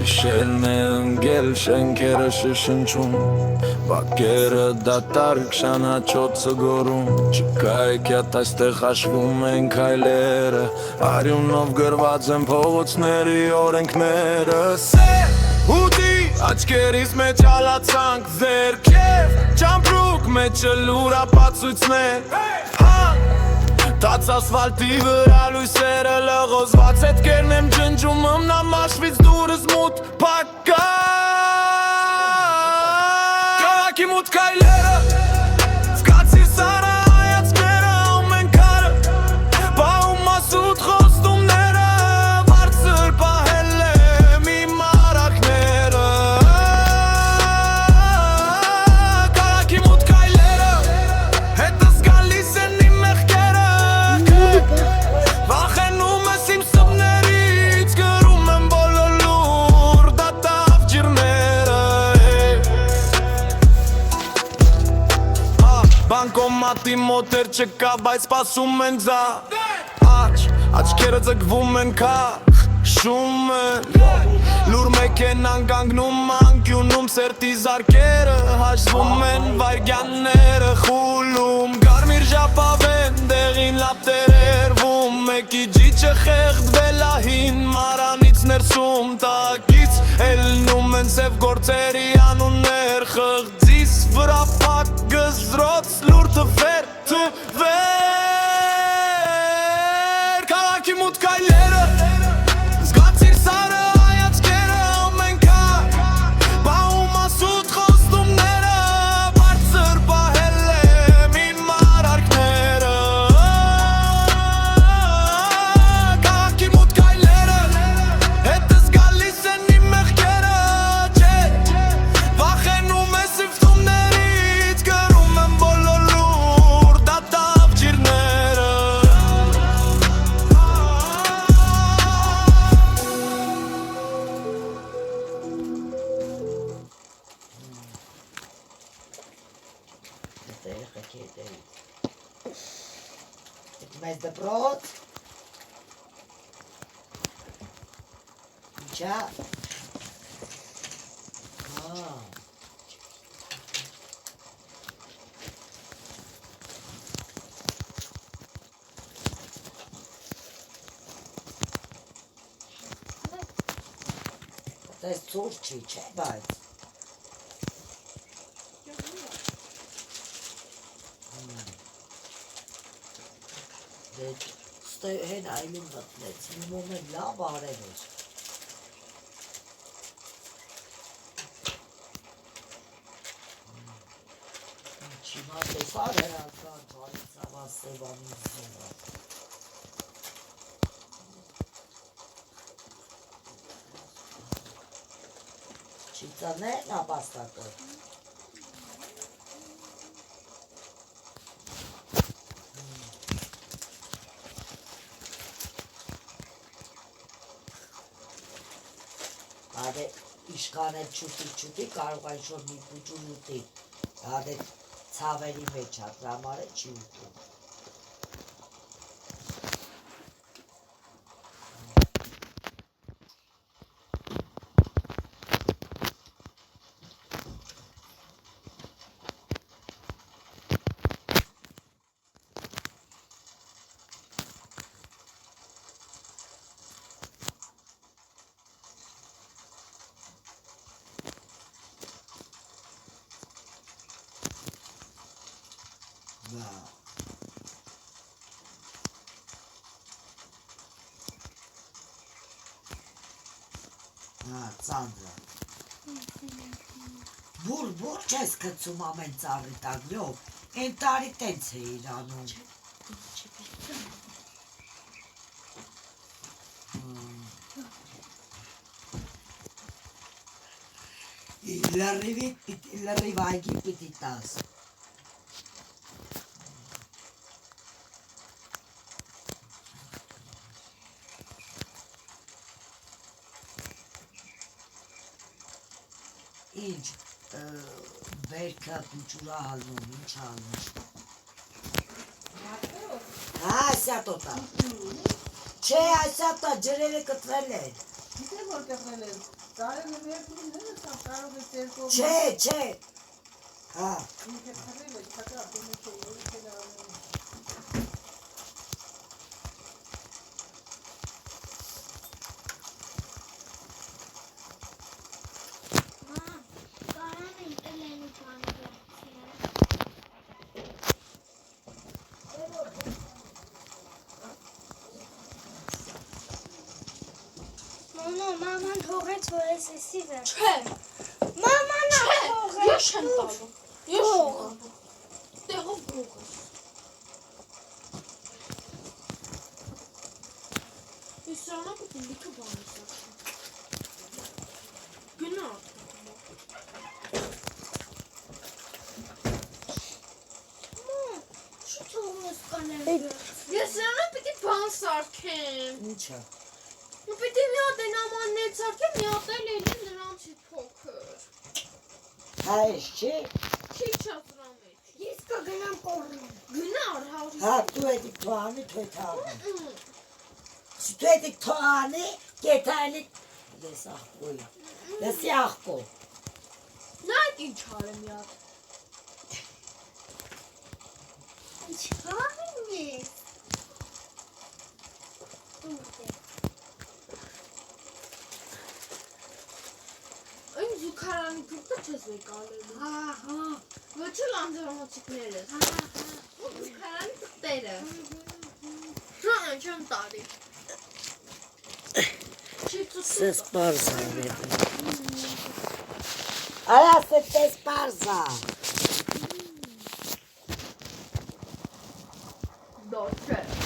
Գիշերն է ընկել, շենքերը շշնչում Բակերը դատարկ շանաչոցը գորում Չկա եկյատ այստեղ հաշվում են քայլերը Արյունով գրված են փողոցների օրենքները Սեր, հուդի, աչքերիս մեջ ալացանք ձերքև Ճամպրուկ մեջը լուրապացույցներ Տաց ասվալտի վրա լույսերը լղոզված հետքերն եմ ջնջում Մնամաշվից դուրս մութ պակա Կաղաքի մութ կայլերը Զգացիր սարը հայացքները ամեն կարը Պահում ասուտ խոստումները Վարձր պահել եմ իմ արարքները Կաղաքի մութ կայլերը հետս գալիս են իմ մեղքերը Վախենում ես իմ սպներից գրում եմ բոլոր դատավ ջիրները Բանկոմատի մոտեր չկա, բայց սպասում են ձա Աչքերը ձգվում են քաշում են Լուր մեքենան կանգնում անկյունում Սերտի զարկերը հաշվում են վայրկյանները խուլում Կարմիր ժապավեն դեղին լապտեր երվում Մեկի ջիջը խեղդվել ահին մարանից ներսում Տակից էլնում են սև գործերի անուններ Խղձիս վրա պակ գզրոց լուր թվեր Քաղաքի մութ կայլերը Զգացիր սարը հայացքերը ամեն կար Պահում ասուտ խոստումները Բարձր պահել եմ իմ արարքները Քաղաքի մութ կայլերը հետս գալիս են իմ մեղքերը Վախենում ես սիվտումներից գրում եմ բոլոր լուր դատավ ջիրները Մեծ դպրոց Ինչա Տես ծուր չի, չէ բայց Ստե հեն այլին մտնեց, իմ մոմեն լավ արել էր Ինչիմա տեսար հերական թարից ավան սևանին զուրա Չիծաներն ապաստակը Ադե իշկան էլ չուտի կարող այն-շոր մի պուճուն ուտի Ադե ցավերի մեջ հատրամար է չի ուտում Ծանդրը Բուր չես կծում ամեն ծառի տագլյով Են տարի տենց է իրանում Լրիվ այգի պիտի տաս Ինչ բերքը պուճուրա հալնում, ինչ հալնում Ասյա տոտա Չէ, ասյա տա ջրերը կտրել են Գիտե որ կեղնել են, ծարերը վերքին նենց կարող է ծերկով Չէ, հա, ինքը խրել է, կատա ապում է չէ, որի չէ լարանում Մաման թողեց, որ ես էսի վեր։ Չէ, Մաման թողեց։ ես չեմ տալու։ Ես չեմ տալու։ Տեղով գողը։ Ես սրանա պետք է լիքը բան սարքեմ։ Գնա։ Շու թողնես կանեմ։ Ես սրանա պետք է բան սարքեմ։ ինչա։ Ու պետք է մի հատ են ամաններ սարքեմ, մի հատ էլ էլի նրանցից փոքր։ Հա, ես չի։ Քիչ է դրա մեջ։ Ես կգնամ կորրեմ։ Գնա արհավրի։ Հա, դու էդի թողանի, թույթաղը։ Դու էդի թողանի, կետայլի, ես աղկոյ, լսի աղկո։ Նա այդ ինչ արեմ յատ։ Ինչ խաղին ես։ Այն զուգարանի փուկը չես եկալելու։ Հա։ Ոչ էլ անձրամոցիկները։ Զուգարանի փուկները։ Հա, չեմ տարի։ Սես պարզա է։ Արա, սես պարզա։ Դոչե։